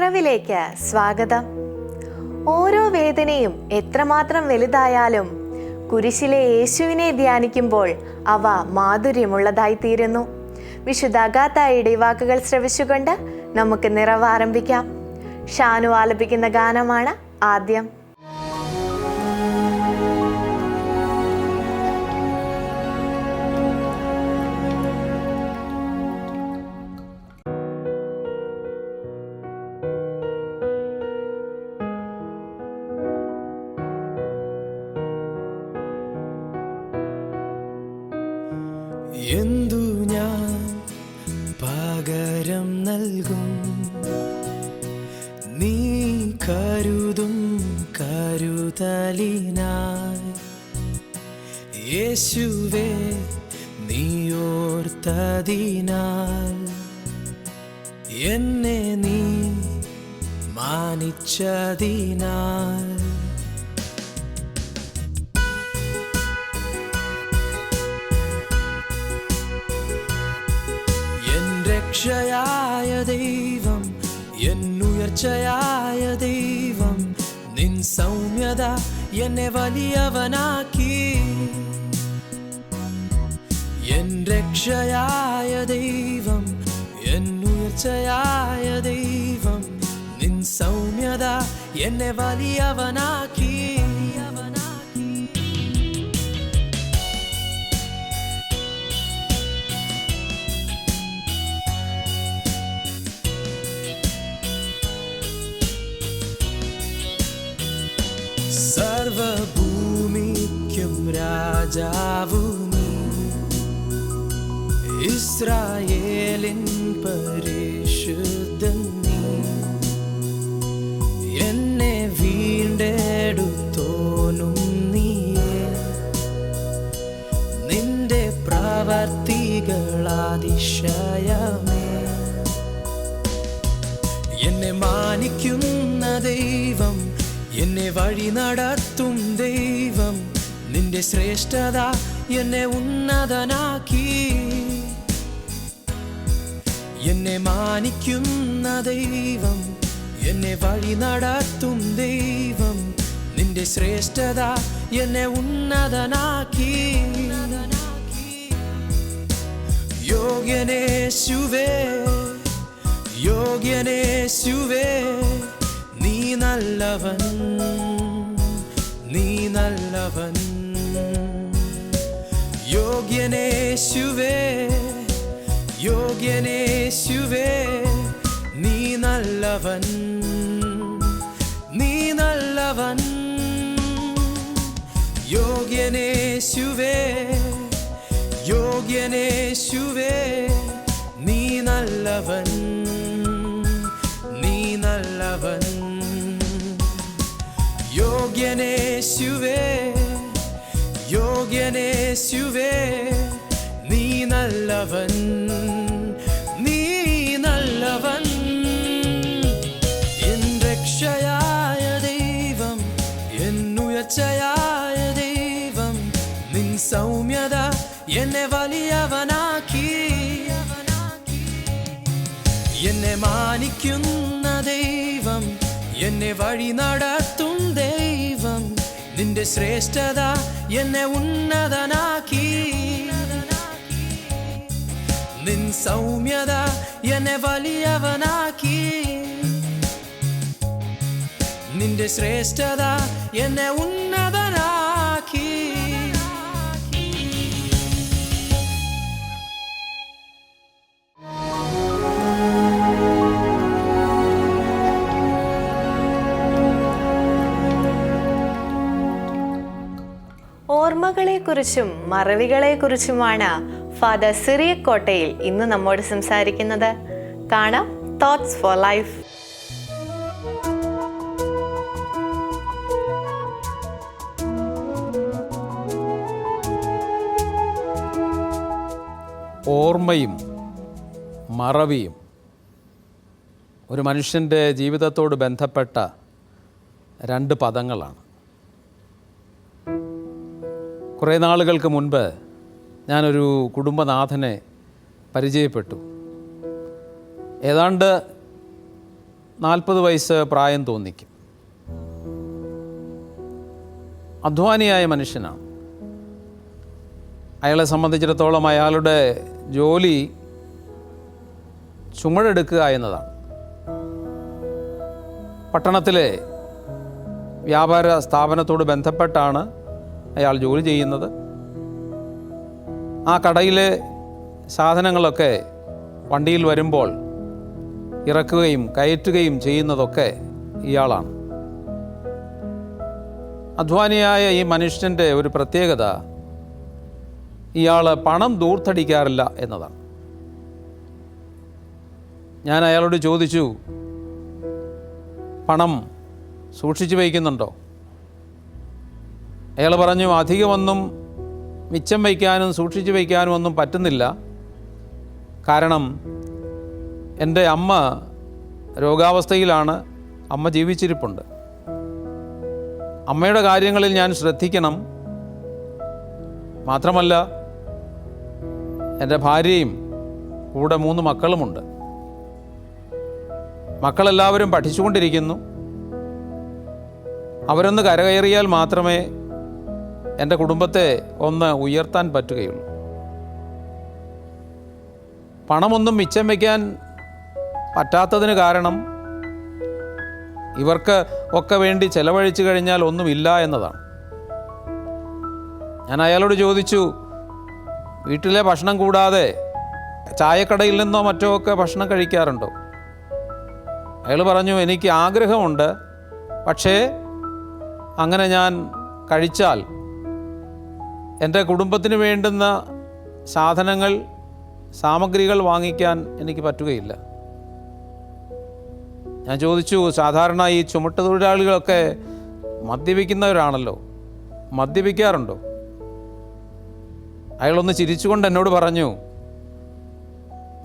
നിറവിലേക്ക് സ്വാഗതം. ഓരോ വേദനയും എത്രമാത്രം വലുതായാലും കുരിശിലെ യേശുവിനെ ധ്യാനിക്കുമ്പോൾ അവ മാധുര്യമുള്ളതായി തീരുന്നു. വിശുദ്ധ അഗാത്തായുടെ വാക്കുകൾ ശ്രവിച്ചുകൊണ്ട് നമുക്ക് നിറവ് ആരംഭിക്കാം. ഷാനു ആലപിക്കുന്ന ഗാനമാണ് ആദ്യം. എന്തു ഞാൻ പകരം നൽകും നീ കരുതും കരുതലിനായി യേശുവേ നീ ഓർത്തതിനാൽ എന്നെ നീ മാനിച്ചതിനാൽ രക്ഷയായ ദൈവം എന്നുയർച്ചയായ ദൈവം നിൻ സൗമ്യത എന്നെ വലിയവനാക്കി എൻ രക്ഷയായ ദൈവം എന്നുയർച്ചയായ ദൈവം നിൻ സൗമ്യത എന്നെ വലിയവനാക്കി സർവഭൂമിക്കും രാജാവു നീ ഇസ്രായേലിൻ പരിശുദ്ധൻ നീ എന്നെ വീണ്ടെടുത്തോനും നീയേ നിന്റെ പ്രവർത്തികളാതിശയമേ എന്നെ മാനിക്കുന്ന ദൈവം എന്നെ വഴി നടത്തും ദൈവം നിന്റെ ശ്രേഷ്ഠത എന്നെ ഉന്നതനാക്കി എന്നെ മാനിക്കുന്ന ദൈവം എന്നെ വഴി നടത്തും ദൈവം നിന്റെ ശ്രേഷ്ഠത എന്നെ ഉന്നതനാക്കി യോഗ്യനേശുവേ യോഗ്യനേശുവേ നീ നല്ലവൻ നീ നല്ലവൻ യോഗ്യനേശുവേ യോഗ്യനേശുവേ നീ നല്ലവൻ നീ നല്ലവൻ യോഗ്യനേശുവേ യോഗ്യനേശുവേ നീ നല്ലവൻ നീ നല്ലവൻ യോഗ്യനേശുവേ യോഗ്യനേശുവേ നീ നല്ലവൻ നീ നല്ലവൻ എൻ രക്ഷയായ ദൈവം എന്നുയർച്ചയായ ദൈവം നിൻ സൗമ്യത എന്നെ വലിയവനാക്കി എന്നെ മാനിക്കുന്ന ദൈവം എന്നെ വഴി നടത്തും ദൈവം നിന്റെ ശ്രേഷ്ഠത എന്നെ ഉന്നതനാക്കി നിൻ സൗമ്യത എന്നെ വലിയവനാക്കി നിന്റെ ശ്രേഷ്ഠത എന്നെ ഉന്നതനാക്കി ഓർമ്മകളെക്കുറിച്ചും മറവികളെക്കുറിച്ചുമാണ് ഫാദർ സിറിയക്കോട്ടയിൽ ഇന്ന് നമ്മോട് സംസാരിക്കുന്നത്. കാണാം തോട്ട്സ് ഫോർ ലൈഫ്. ഓർമ്മയും മറവിയും ഒരു മനുഷ്യൻ്റെ ജീവിതത്തോട് ബന്ധപ്പെട്ട രണ്ട് പദങ്ങളാണ്. കുറേ നാളുകൾക്ക് മുൻപ് ഞാനൊരു കുടുംബനാഥനെ പരിചയപ്പെട്ടു. ഏതാണ്ട് 40 വയസ്സ് പ്രായം തോന്നിക്കും. അധ്വാനിയായ മനുഷ്യനാണ്. അയാളെ സംബന്ധിച്ചിടത്തോളം അയാളുടെ ജോലി ചുമടെടുക്കുക എന്നതാണ്. പട്ടണത്തിലെ വ്യാപാര സ്ഥാപനത്തോട് ബന്ധപ്പെട്ടാണ് അയാൾ ജോലി ചെയ്യുന്നത്. ആ കടയിലെ സാധനങ്ങളൊക്കെ വണ്ടിയിൽ വരുമ്പോൾ ഇറക്കുകയും കയറ്റുകയും ചെയ്യുന്നതൊക്കെ ഇയാളാണ്. അധ്വാനിയായ ഈ മനുഷ്യൻ്റെ ഒരു പ്രത്യേകത, ഇയാൾ പണം ദൂർത്തടിക്കാറില്ല എന്നതാണ്. ഞാൻ അയാളോട് ചോദിച്ചു, പണം സൂക്ഷിച്ചു വയ്ക്കുന്നുണ്ടോ? അയാൾ പറഞ്ഞു, അധികമൊന്നും മിച്ചം വയ്ക്കാനും സൂക്ഷിച്ചു വയ്ക്കാനും ഒന്നും പറ്റുന്നില്ല. കാരണം എൻ്റെ അമ്മ രോഗാവസ്ഥയിലാണ്. അമ്മ ജീവിച്ചിരിപ്പുണ്ട്. അമ്മയുടെ കാര്യങ്ങളിൽ ഞാൻ ശ്രദ്ധിക്കണം. മാത്രമല്ല എൻ്റെ ഭാര്യയും കൂടെ 3 മക്കളുമുണ്ട്. മക്കളെല്ലാവരും പഠിച്ചുകൊണ്ടിരിക്കുന്നു. അവരൊന്ന് കരകയറിയാൽ മാത്രമേ എൻ്റെ കുടുംബത്തെ ഒന്ന് ഉയർത്താൻ പറ്റുകയുള്ളൂ. പണമൊന്നും മിച്ചം വയ്ക്കാൻ പറ്റാത്തതിന് കാരണം ഇവർക്ക് ഒക്കെ വേണ്ടി ചെലവഴിച്ചു കഴിഞ്ഞാൽ ഒന്നുമില്ല എന്നതാണ്. ഞാൻ അയാളോട് ചോദിച്ചു, വീട്ടിലെ ഭക്ഷണം കൂടാതെ ചായക്കടയിൽ നിന്നോ മറ്റോ ഒക്കെ ഭക്ഷണം കഴിക്കാറുണ്ടോ? അയാൾ പറഞ്ഞു, എനിക്ക് ആഗ്രഹമുണ്ട്, പക്ഷേ അങ്ങനെ ഞാൻ കഴിച്ചാൽ എൻ്റെ കുടുംബത്തിന് വേണ്ടുന്ന സാമഗ്രികൾ വാങ്ങിക്കാൻ എനിക്ക് പറ്റുകയില്ല. ഞാൻ ചോദിച്ചു, സാധാരണ ഈ ചുമട്ടുതൊഴിലാളികളൊക്കെ മദ്യപിക്കുന്നവരാണല്ലോ, മദ്യപിക്കാറുണ്ടോ? അയാളൊന്ന് ചിരിച്ചുകൊണ്ട് എന്നോട് പറഞ്ഞു,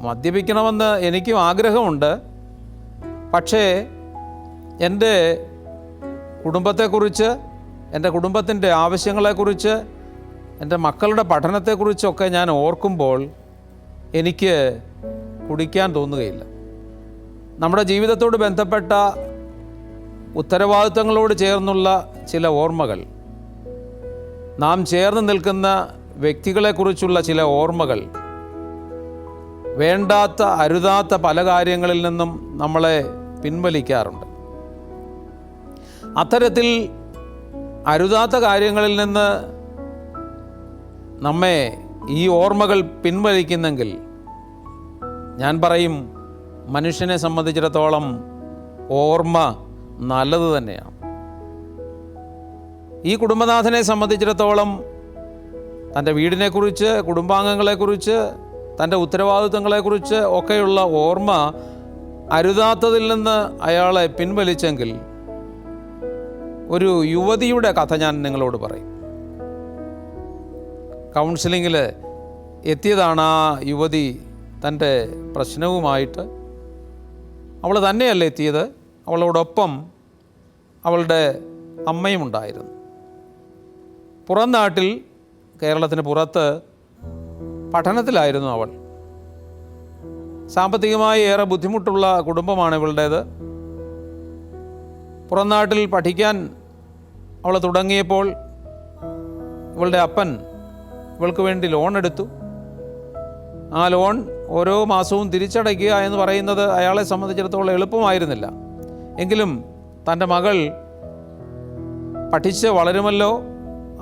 മദ്യപിക്കണമെന്ന് എനിക്കും ആഗ്രഹമുണ്ട്, പക്ഷേ എൻ്റെ കുടുംബത്തെക്കുറിച്ച്, എൻ്റെ കുടുംബത്തിൻ്റെ ആവശ്യങ്ങളെക്കുറിച്ച്, എൻ്റെ മക്കളുടെ പഠനത്തെക്കുറിച്ചൊക്കെ ഞാൻ ഓർക്കുമ്പോൾ എനിക്ക് കുടിക്കാൻ തോന്നുകയില്ല. നമ്മുടെ ജീവിതത്തോട് ബന്ധപ്പെട്ട ഉത്തരവാദിത്തങ്ങളോട് ചേർന്നുള്ള ചില ഓർമ്മകൾ, നാം ചേർന്ന് നിൽക്കുന്ന വ്യക്തികളെക്കുറിച്ചുള്ള ചില ഓർമ്മകൾ, വേണ്ടാത്ത അരുതാത്ത പല കാര്യങ്ങളിൽ നിന്നും നമ്മളെ പിൻവലിക്കാറുണ്ട്. അത്തരത്തിൽ അരുതാത്ത കാര്യങ്ങളിൽ നിന്ന് നമ്മെ ഈ ഓർമ്മകൾ പിൻവലിക്കുന്നെങ്കിൽ ഞാൻ പറയും, മനുഷ്യനെ സംബന്ധിച്ചിടത്തോളം ഓർമ്മ നല്ലത് തന്നെയാണ്. ഈ കുടുംബനാഥനെ സംബന്ധിച്ചിടത്തോളം തൻ്റെ വീടിനെക്കുറിച്ച്, കുടുംബാംഗങ്ങളെക്കുറിച്ച്, തൻ്റെ ഉത്തരവാദിത്വങ്ങളെക്കുറിച്ച് ഒക്കെയുള്ള ഓർമ്മ അരുതാത്തതിൽ നിന്ന് അയാളെ പിൻവലിച്ചെങ്കിൽ ഒരു യുവതിയുടെ കഥ ഞാൻ നിങ്ങളോട് പറയും. കൗൺസിലിങ്ങിൽ എത്തിയതാണ് ആ യുവതി തൻ്റെ പ്രശ്നവുമായിട്ട്. അവൾ തന്നെയല്ല എത്തിയത്, അവളോടൊപ്പം അവളുടെ അമ്മയും ഉണ്ടായിരുന്നു. പുറം നാട്ടിൽ, കേരളത്തിന് പുറത്ത് പഠനത്തിലായിരുന്നു അവൾ. സാമ്പത്തികമായി ഏറെ ബുദ്ധിമുട്ടുള്ള കുടുംബമാണ് ഇവളുടേത്. പുറം നാട്ടിൽ പഠിക്കാൻ അവൾ തുടങ്ങിയപ്പോൾ ഇവളുടെ അപ്പൻ ഇവൾക്ക് വേണ്ടി ലോൺ എടുത്തു. ആ ലോൺ ഓരോ മാസവും തിരിച്ചടയ്ക്കുക എന്ന് പറയുന്നത് അയാളെ സംബന്ധിച്ചിടത്തോളം എളുപ്പമായിരുന്നില്ല. എങ്കിലും തൻ്റെ മകൾ പഠിച്ച് വളരുമല്ലോ,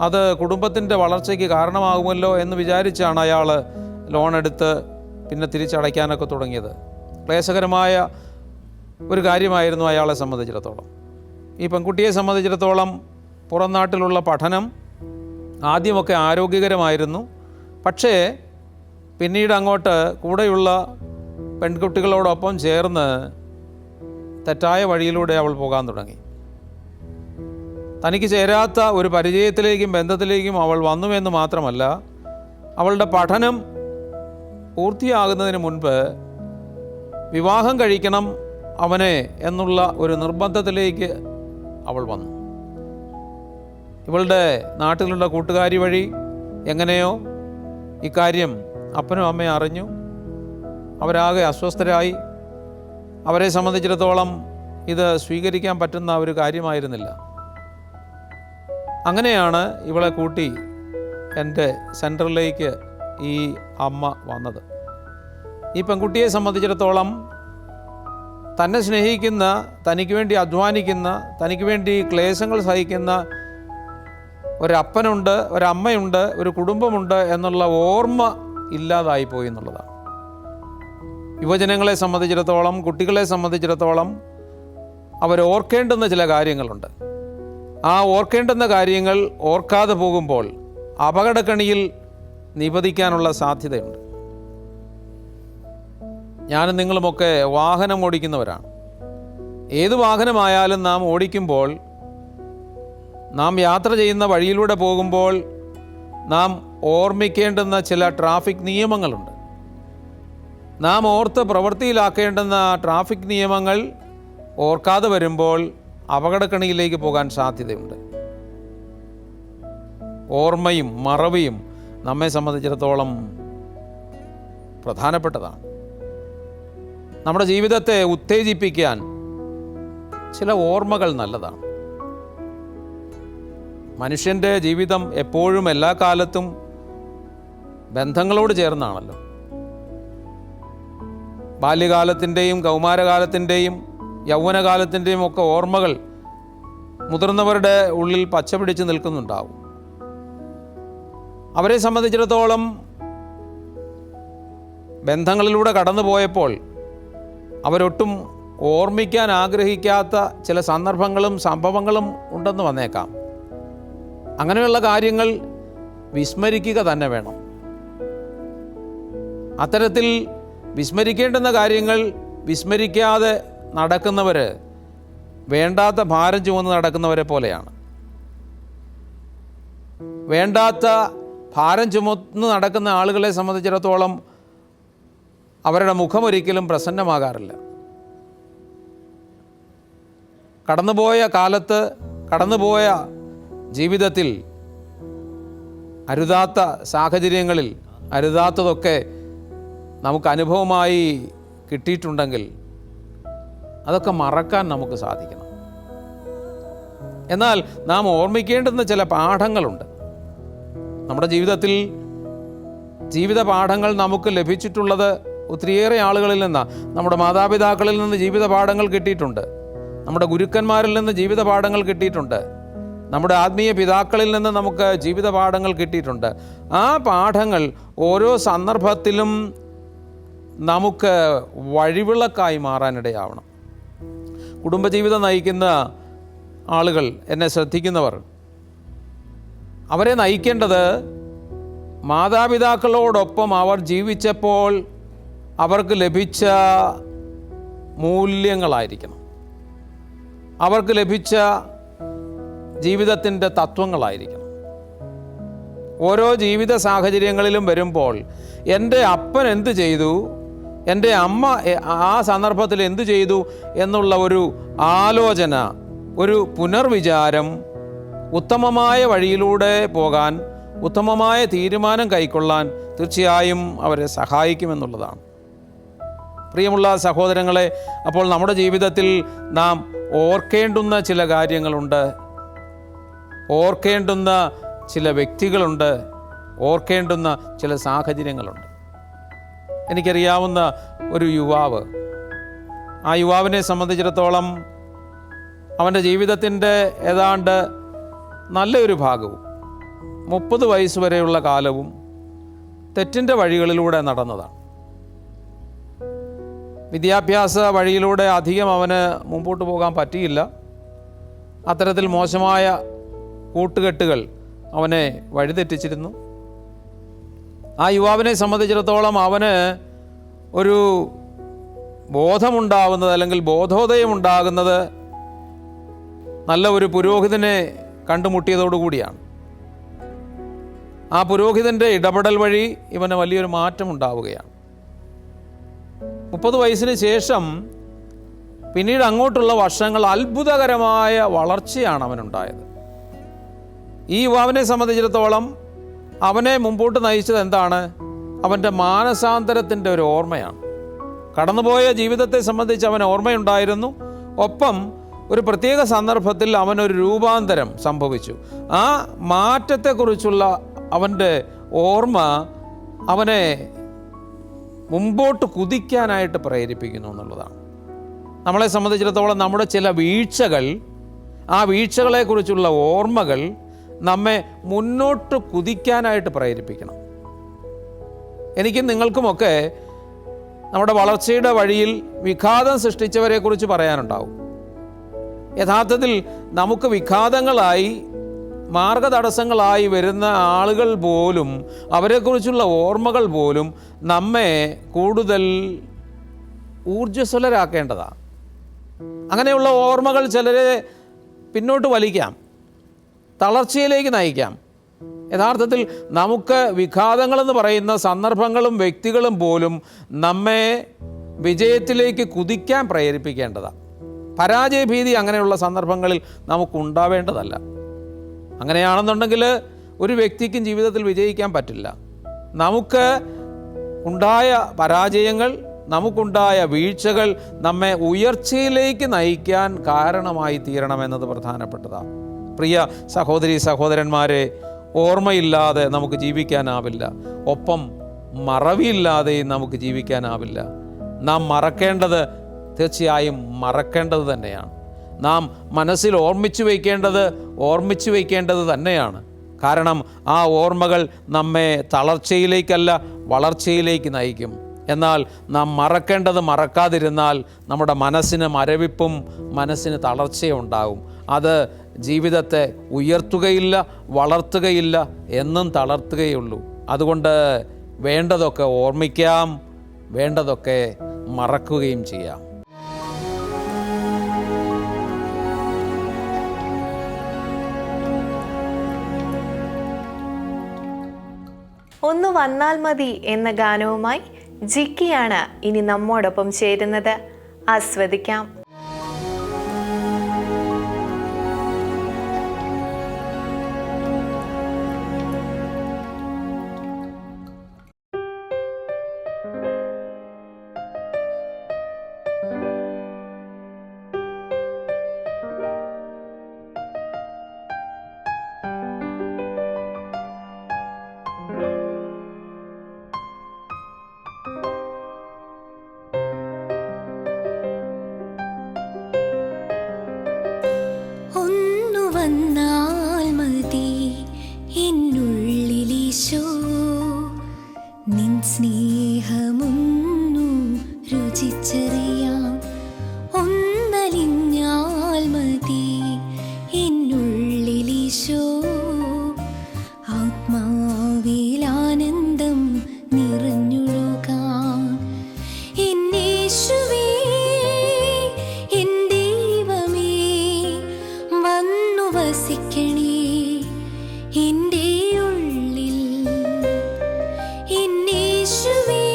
അത് കുടുംബത്തിൻ്റെ വളർച്ചയ്ക്ക് കാരണമാകുമല്ലോ എന്ന് വിചാരിച്ചാണ് അയാൾ ലോൺ എടുത്ത് പിന്നെ തിരിച്ചടയ്ക്കാനൊക്കെ തുടങ്ങിയത്. ക്ലേശകരമായ ഒരു കാര്യമായിരുന്നു അയാളെ സംബന്ധിച്ചിടത്തോളം. ഈ പെൺകുട്ടിയെ സംബന്ധിച്ചിടത്തോളം പുറം നാട്ടിലുള്ള പഠനം ആദ്യമൊക്കെ ആരോഗ്യകരമായിരുന്നു. പക്ഷേ പിന്നീട് അങ്ങോട്ട് കൂടെയുള്ള പെൺകുട്ടികളോടൊപ്പം ചേർന്ന് തെറ്റായ വഴിയിലൂടെ അവൾ പോകാൻ തുടങ്ങി. തനിക്ക് ചേരാത്ത ഒരു പരിചയത്തിലേക്കും ബന്ധത്തിലേക്കും അവൾ വന്നുവെന്ന് മാത്രമല്ല, അവളുടെ പഠനം പൂർത്തിയാകുന്നതിന് മുൻപ് വിവാഹം കഴിക്കണം അവനെ എന്നുള്ള ഒരു നിർബന്ധത്തിലേക്ക് അവൾ വന്നു. ഇവളുടെ നാട്ടിലുള്ള കൂട്ടുകാരി വഴി എങ്ങനെയോ ഇക്കാര്യം അപ്പനും അമ്മയും അറിഞ്ഞു. അവരാകെ അസ്വസ്ഥരായി. അവരെ സംബന്ധിച്ചിടത്തോളം ഇത് സ്വീകരിക്കാൻ പറ്റുന്ന ഒരു കാര്യമായിരുന്നില്ല. അങ്ങനെയാണ് ഇവളെ കൂട്ടി എൻ്റെ സെൻറ്ററിലേക്ക് ഈ അമ്മ വന്നത്. ഈ പെൺകുട്ടിയെ സംബന്ധിച്ചിടത്തോളം തന്നെ സ്നേഹിക്കുന്ന, തനിക്ക് വേണ്ടി അധ്വാനിക്കുന്ന, തനിക്ക് വേണ്ടി ക്ലേശങ്ങൾ സഹിക്കുന്ന ഒരപ്പനുണ്ട്, ഒരമ്മയുണ്ട്, ഒരു കുടുംബമുണ്ട് എന്നുള്ള ഓർമ്മ ഇല്ലാതായിപ്പോയി എന്നുള്ളതാണ്. യുവജനങ്ങളെ സംബന്ധിച്ചിടത്തോളം, കുട്ടികളെ സംബന്ധിച്ചിടത്തോളം അവരോർക്കേണ്ടുന്ന ചില കാര്യങ്ങളുണ്ട്. ആ ഓർക്കേണ്ടുന്ന കാര്യങ്ങൾ ഓർക്കാതെ പോകുമ്പോൾ അപകടക്കണിയിൽ നിപതിക്കാനുള്ള സാധ്യതയുണ്ട്. ഞാനും നിങ്ങളുമൊക്കെ വാഹനം ഓടിക്കുന്നവരാണ്. ഏത് വാഹനമായാലും നാം ഓടിക്കുമ്പോൾ, നാം യാത്ര ചെയ്യുന്ന വഴിയിലൂടെ പോകുമ്പോൾ നാം ഓർമ്മിക്കേണ്ടുന്ന ചില ട്രാഫിക് നിയമങ്ങളുണ്ട്. നാം ഓർത്ത് പ്രവൃത്തിയിലാക്കേണ്ടുന്ന ട്രാഫിക് നിയമങ്ങൾ ഓർക്കാതെ വരുമ്പോൾ അപകടക്കണിയിലേക്ക് പോകാൻ സാധ്യതയുണ്ട്. ഓർമ്മയും മറവിയും നമ്മെ സംബന്ധിച്ചിടത്തോളം പ്രധാനപ്പെട്ടതാണ്. നമ്മുടെ ജീവിതത്തെ ഉത്തേജിപ്പിക്കാൻ ചില ഓർമ്മകൾ നല്ലതാണ്. മനുഷ്യൻ്റെ ജീവിതം എപ്പോഴും എല്ലാ കാലത്തും ബന്ധങ്ങളോട് ചേർന്നാണല്ലോ. ബാല്യകാലത്തിൻ്റെയും കൗമാരകാലത്തിൻ്റെയും യൗവനകാലത്തിൻ്റെയും ഒക്കെ ഓർമ്മകൾ മുതിർന്നവരുടെ ഉള്ളിൽ പച്ച പിടിച്ച് നിൽക്കുന്നുണ്ടാവും. അവരെ സംബന്ധിച്ചിടത്തോളം ബന്ധങ്ങളിലൂടെ കടന്നു പോയപ്പോൾ അവരൊട്ടും ഓർമ്മിക്കാൻ ആഗ്രഹിക്കാത്ത ചില സന്ദർഭങ്ങളും സംഭവങ്ങളും ഉണ്ടെന്ന് വന്നേക്കാം. അങ്ങനെയുള്ള കാര്യങ്ങൾ വിസ്മരിക്കുക തന്നെ വേണം. അത്തരത്തിൽ വിസ്മരിക്കേണ്ടുന്ന കാര്യങ്ങൾ വിസ്മരിക്കാതെ നടക്കുന്നവർ വേണ്ടാത്ത ഭാരം ചുമന്ന് നടക്കുന്നവരെ പോലെയാണ്. വേണ്ടാത്ത ഭാരം ചുമന്ന് നടക്കുന്ന ആളുകളെ സംബന്ധിച്ചിടത്തോളം അവരുടെ മുഖമൊരിക്കലും പ്രസന്നമാകാറില്ല. കടന്നുപോയ കാലത്ത്, കടന്നുപോയ ജീവിതത്തിൽ അരുതാത്ത സാഹചര്യങ്ങളിൽ അരുതാത്തതൊക്കെ നമുക്ക് അനുഭവമായി കിട്ടിയിട്ടുണ്ടെങ്കിൽ അതൊക്കെ മറക്കാൻ നമുക്ക് സാധിക്കണം. എന്നാൽ നാം ഓർമ്മിക്കേണ്ടുന്ന ചില പാഠങ്ങളുണ്ട്. നമ്മുടെ ജീവിതത്തിൽ ജീവിത പാഠങ്ങൾ നമുക്ക് ലഭിച്ചിട്ടുള്ളത് ഒത്തിരിയേറെ ആളുകളിൽ നിന്നാണ്. നമ്മുടെ മാതാപിതാക്കളിൽ നിന്ന് ജീവിത പാഠങ്ങൾ കിട്ടിയിട്ടുണ്ട്. നമ്മുടെ ഗുരുക്കന്മാരിൽ നിന്ന് ജീവിത പാഠങ്ങൾ കിട്ടിയിട്ടുണ്ട്. നമ്മുടെ ആത്മീയ പിതാക്കളിൽ നിന്ന് നമുക്ക് ജീവിത പാഠങ്ങൾ കിട്ടിയിട്ടുണ്ട്. ആ പാഠങ്ങൾ ഓരോ സന്ദർഭത്തിലും നമുക്ക് വഴിവിളക്കായി മാറാനിടയാവണം. കുടുംബജീവിതം നയിക്കുന്ന ആളുകൾ, എന്നെ ശ്രദ്ധിക്കുന്നവർ, അവരെ നയിക്കേണ്ടത് മാതാപിതാക്കളോടൊപ്പം അവർ ജീവിച്ചപ്പോൾ അവർക്ക് ലഭിച്ച മൂല്യങ്ങളായിരിക്കണം. അവർക്ക് ലഭിച്ച ജീവിതത്തിൻ്റെ തത്വങ്ങളായിരിക്കണം. ഓരോ ജീവിത സാഹചര്യങ്ങളിലും വരുമ്പോൾ എൻ്റെ അപ്പൻ എന്ത് ചെയ്തു, എൻ്റെ അമ്മ ആ സന്ദർഭത്തിൽ എന്തു ചെയ്തു എന്നുള്ള ഒരു ആലോചന, ഒരു പുനർവിചാരം ഉത്തമമായ വഴിയിലൂടെ പോകാൻ, ഉത്തമമായ തീരുമാനം കൈക്കൊള്ളാൻ തീർച്ചയായും അവരെ സഹായിക്കുമെന്നുള്ളതാണ്. പ്രിയമുള്ള സഹോദരങ്ങളെ, അപ്പോൾ നമ്മുടെ ജീവിതത്തിൽ നാം ഓർക്കേണ്ടുന്ന ചില കാര്യങ്ങളുണ്ട്, ഓർക്കേണ്ടുന്ന ചില വ്യക്തികളുണ്ട്, ഓർക്കേണ്ടുന്ന ചില സാഹചര്യങ്ങളുണ്ട്. എനിക്കറിയാവുന്ന ഒരു യുവാവ്, ആ യുവാവിനെ സംബന്ധിച്ചിടത്തോളം അവൻ്റെ ജീവിതത്തിൻ്റെ ഏതാണ്ട് നല്ലൊരു ഭാഗവും 30 വയസ്സ് വരെയുള്ള കാലവും തെറ്റിൻ്റെ വഴികളിലൂടെ നടന്നതാണ്. വിദ്യാഭ്യാസ വഴിയിലൂടെ അധികം അവന് മുമ്പോട്ട് പോകാൻ പറ്റിയില്ല. അത്തരത്തിൽ മോശമായ കൂട്ടുകെട്ടുകൾ അവനെ വഴിതെറ്റിച്ചിരുന്നു. ആ യുവാവിനെ സംബന്ധിച്ചിടത്തോളം അവന് ഒരു ബോധമുണ്ടാകുന്നത്, അല്ലെങ്കിൽ ബോധോദയമുണ്ടാകുന്നത് നല്ല ഒരു പുരോഹിതനെ കണ്ടുമുട്ടിയതോടുകൂടിയാണ്. ആ പുരോഹിതൻ്റെ ഇടപെടൽ വഴി ഇവന് വലിയൊരു മാറ്റം ഉണ്ടാവുകയാണ്. 30 വയസ്സിന് ശേഷം പിന്നീട് അങ്ങോട്ടുള്ള വർഷങ്ങൾ അത്ഭുതകരമായ വളർച്ചയാണ് അവനുണ്ടായത്. ഈ യുവാവിനെ സംബന്ധിച്ചിടത്തോളം അവനെ മുമ്പോട്ട് നയിച്ചത് എന്താണ്? അവൻ്റെ മാനസാന്തരത്തിൻ്റെ ഒരു ഓർമ്മയാണ്. കടന്നുപോയ ജീവിതത്തെ സംബന്ധിച്ച് അവന് ഓർമ്മയുണ്ടായിരുന്നു. ഒപ്പം ഒരു പ്രത്യേക സന്ദർഭത്തിൽ അവനൊരു രൂപാന്തരം സംഭവിച്ചു. ആ മാറ്റത്തെക്കുറിച്ചുള്ള അവൻ്റെ ഓർമ്മ അവനെ മുമ്പോട്ട് കുതിക്കാനായിട്ട് പ്രേരിപ്പിക്കുന്നു എന്നുള്ളതാണ്. നമ്മളെ സംബന്ധിച്ചിടത്തോളം നമ്മുടെ ചില വീഴ്ചകൾ, ആ വീഴ്ചകളെക്കുറിച്ചുള്ള ഓർമ്മകൾ നമ്മെ മുന്നോട്ട് കുതിക്കാനായിട്ട് പ്രേരിപ്പിക്കണം. എനിക്കും നിങ്ങൾക്കുമൊക്കെ നമ്മുടെ വളർച്ചയുടെ വഴിയിൽ വിഘാതം സൃഷ്ടിച്ചവരെക്കുറിച്ച് പറയാനുണ്ടാവും. യഥാർത്ഥത്തിൽ നമുക്ക് വിഘാതങ്ങളായി, മാർഗതടസ്സങ്ങളായി വരുന്ന ആളുകൾ പോലും, അവരെക്കുറിച്ചുള്ള ഓർമ്മകൾ പോലും നമ്മെ കൂടുതൽ ഊർജ്ജസ്വലരാക്കേണ്ടതാണ്. അങ്ങനെയുള്ള ഓർമ്മകൾ ചിലരെ പിന്നോട്ട് വലിക്കാം, തളർച്ചയിലേക്ക് നയിക്കാം. യഥാർത്ഥത്തിൽ നമുക്ക് വിഘാതങ്ങളെന്ന് പറയുന്ന സന്ദർഭങ്ങളും വ്യക്തികളും പോലും നമ്മെ വിജയത്തിലേക്ക് കുതിക്കാൻ പ്രേരിപ്പിക്കേണ്ടതാണ്. പരാജയഭീതി അങ്ങനെയുള്ള സന്ദർഭങ്ങളിൽ നമുക്കുണ്ടാവേണ്ടതല്ല. അങ്ങനെയാണെന്നുണ്ടെങ്കിൽ ഒരു വ്യക്തിക്കും ജീവിതത്തിൽ വിജയിക്കാൻ പറ്റില്ല. നമുക്ക് ഉണ്ടായ പരാജയങ്ങൾ, നമുക്കുണ്ടായ വീഴ്ചകൾ നമ്മെ ഉയർച്ചയിലേക്ക് നയിക്കാൻ കാരണമായി തീരണമെന്നത് പ്രധാനപ്പെട്ടതാണ്. പ്രിയ സഹോദരി സഹോദരന്മാരെ, ഓർമ്മയില്ലാതെ നമുക്ക് ജീവിക്കാനാവില്ല. ഒപ്പം മറവിയില്ലാതെയും നമുക്ക് ജീവിക്കാനാവില്ല. നാം മറക്കേണ്ടത് തീർച്ചയായും മറക്കേണ്ടത് തന്നെയാണ്. നാം മനസ്സിൽ ഓർമ്മിച്ചു വയ്ക്കേണ്ടത് തന്നെയാണ്. കാരണം ആ ഓർമ്മകൾ നമ്മെ തളർച്ചയിലേക്കല്ല, വളർച്ചയിലേക്ക് നയിക്കും. എന്നാൽ നാം മറക്കാതിരുന്നാൽ നമ്മുടെ മനസ്സിന് മരവിപ്പും മനസ്സിന് തളർച്ചയും ഉണ്ടാകും. അത് ജീവിതത്തെ ഉയർത്തുകയില്ല, വളർത്തുകയില്ല, എന്നും തളർത്തുകയുള്ളൂ. അതുകൊണ്ട് വേണ്ടതൊക്കെ ഓർമ്മിക്കാം, വേണ്ടതൊക്കെ മറക്കുകയും ചെയ്യാം. ഒന്ന് വന്നാൽ മതി എന്ന ഗാനവുമായി ജിക്കിയാണ് ഇനി നമ്മോടൊപ്പം ചേരുന്നത്. ആസ്വദിക്കാം. സ്നേഹമൊന്നു രുചിച്ചറിയാം. ഒന്നലിഞ്ഞാൽ മതി എന്നുള്ളിലീശോ, ആത്മാവിലാനന്ദം നിറഞ്ഞൊഴുകാൻ. എന്നേശുവേ എൻ ദൈവമേ, വന്നു വസിക്കണേ എൻ്റെ ഉള്ളിൽ. എന്നേശുവേ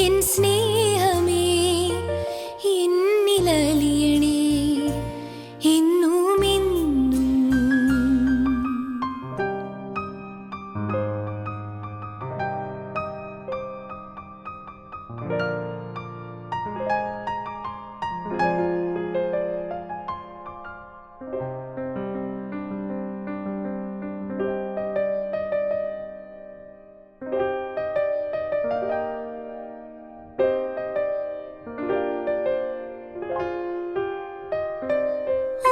എൻ സ്നേഹമേ, എന്നിലലിയണേ എന്നുമെന്നും.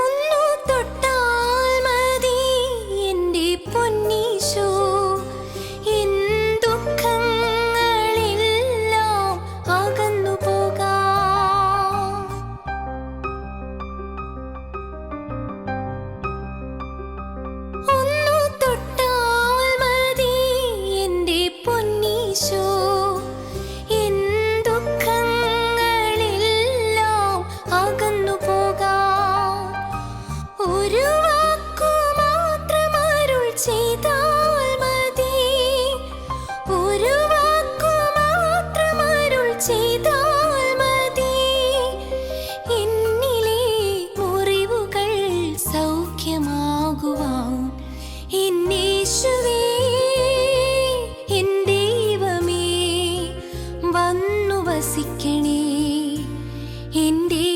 ഒന്നു തൊട്ടാൽ മതി എൻ്റെ പൊന്നീശോ, എൻ ദുഃഖങ്ങളെല്ലാം അകന്നു പോകാം. ഒന്നു തൊട്ടാൽ മതി എൻ്റെ പൊന്നീശോ, എൻ ദുഃഖങ്ങളെല്ലാം അകന്നു പോകാം. ഒരു വാക്കു മാത്രം അരുൾ ചെയ്താൽ മതി, ഒരു വാക്കു മാത്രം അരുൾ ചെയ്താൽ മതി, എന്നിലെ മുറിവുകൾ സൗഖ്യമാകുവാൻ. എന്നേശുവേ എൻ ദൈവമേ, വന്നു വസിക്കണേ എൻ്റെ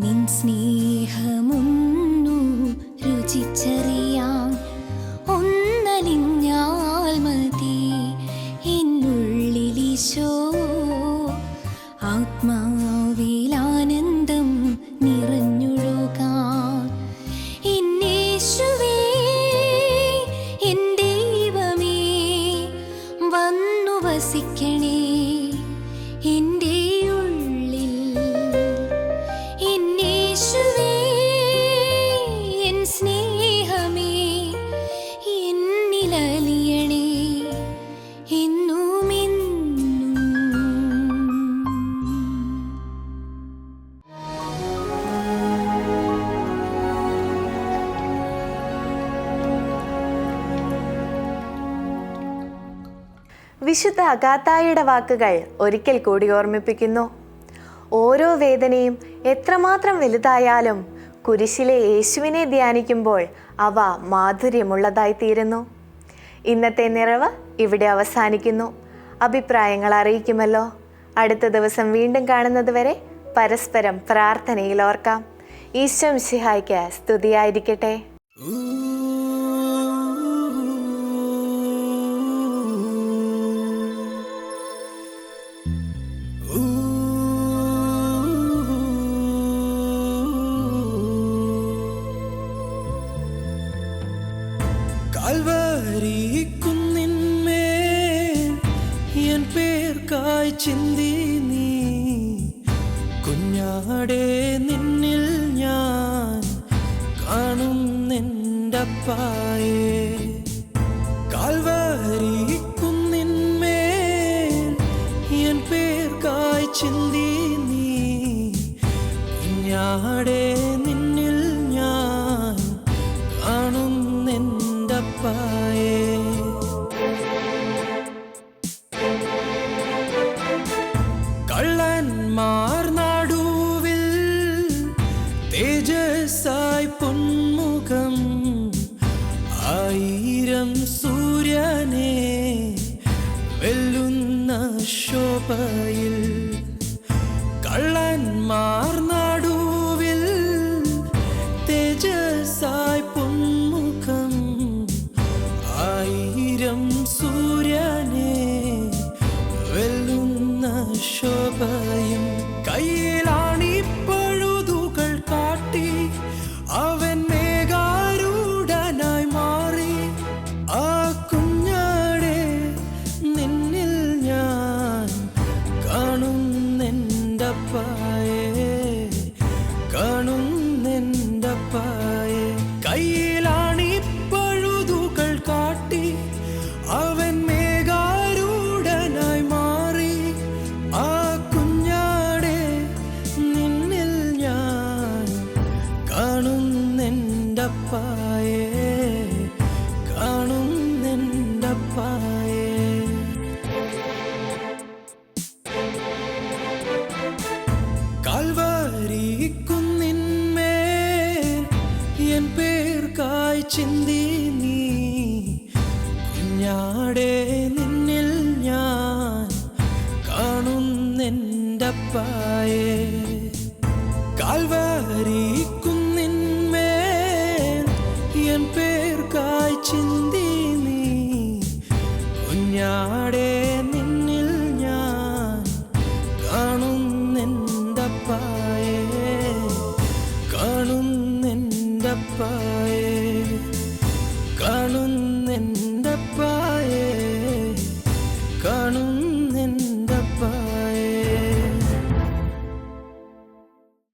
നിൻ സ്നേഹമൊന്നു രുചിച്ചറിയാൻ ഒന്നലിഞ്ഞാൽ മതി എന്നുള്ളിലീശോ. ആത്മാവിലാനന്ദം നിറഞ്ഞൊഴുകാൻ എന്നേശുവേ എൻ ദൈവമേ വന്നു വസിക്കണേ എൻ്റെ ഉള്ളിൽ. എന്നേശുവേ എൻ സ്നേഹമേ എന്നിലലിയണേ എന്നുമെന്നും. വിശുദ്ധ അഗാത്തായുടെ വാക്കുകൾ ഒരിക്കൽ കൂടി ഓർമ്മിപ്പിക്കുന്നു. ഓരോ വേദനയും എത്രമാത്രം വലുതായാലും കുരിശിലെ യേശുവിനെ ധ്യാനിക്കുമ്പോൾ അവ മാധുര്യമുള്ളതായിത്തീരുന്നു. ഇന്നത്തെ നിറവ് ഇവിടെ അവസാനിക്കുന്നു. അഭിപ്രായങ്ങൾ അറിയിക്കുമല്ലോ. അടുത്ത ദിവസം വീണ്ടും കാണുന്നത് വരെ പരസ്പരം പ്രാർത്ഥനയിൽ ഓർക്കാം. ഈശോ മിശിഹായ്ക്ക് സ്തുതിയായിരിക്കട്ടെ. കാൽവരി കുന്നിന്മേൽ എൻ പേർക്കായി ചിന്തി നീ കുഞ്ഞാടെ നിന്നിൽ ഞാൻ കാണും നിൻ്റപ്പായേ. കാൽവരി കുന്നിന്മേൽ എൻ പേർക്കായി ചിന്തി നീ കുഞ്ഞാടെ നിന്നിൽ ഞാൻ കാണും നിൻ്റപ്പായേ. കള്ളന്മാർ നടുവിൽ തേജസ്സായി പൊന്മുഖം, ആയിരം സൂര്യനെ വെല്ലുന്ന ശോഭയിൽ. കള്ളന്മാർ നടുവിൽ തേജസ്സായി പൊന്മുഖം, ആയിരം സൂര്യനെ വെല്ലുന്ന ശോഭയും. കയ്യിലാണിപ്പഴുതുകൾ കാട്ടി അവൻ മേഘാരൂഢനായി മാറി. ആ കുഞ്ഞാടെ നിന്നിൽ ഞാൻ കാണുന്നെൻ്റപ്പായേ, കാണുന്നെൻ്റപ്പായേ. കയ്യിലാണിപ്പഴുതുകൾ കാട്ടി അവൻ മേഘാരൂഢനായി മാറി. ആ കുഞ്ഞാടെ നിന്നിൽ ഞാൻ കാണുന്നെൻ്റപ്പായേ, കാണുന്നെൻ്റപ്പായേ. കാൽവരി കുന്നിന്മേൽ എൻ പേർക്കായി ചിന്തി നീ കുഞ്ഞാടെ നിന്നിൽ ഞാൻ കാണുന്നെൻ്റപ്പായേ.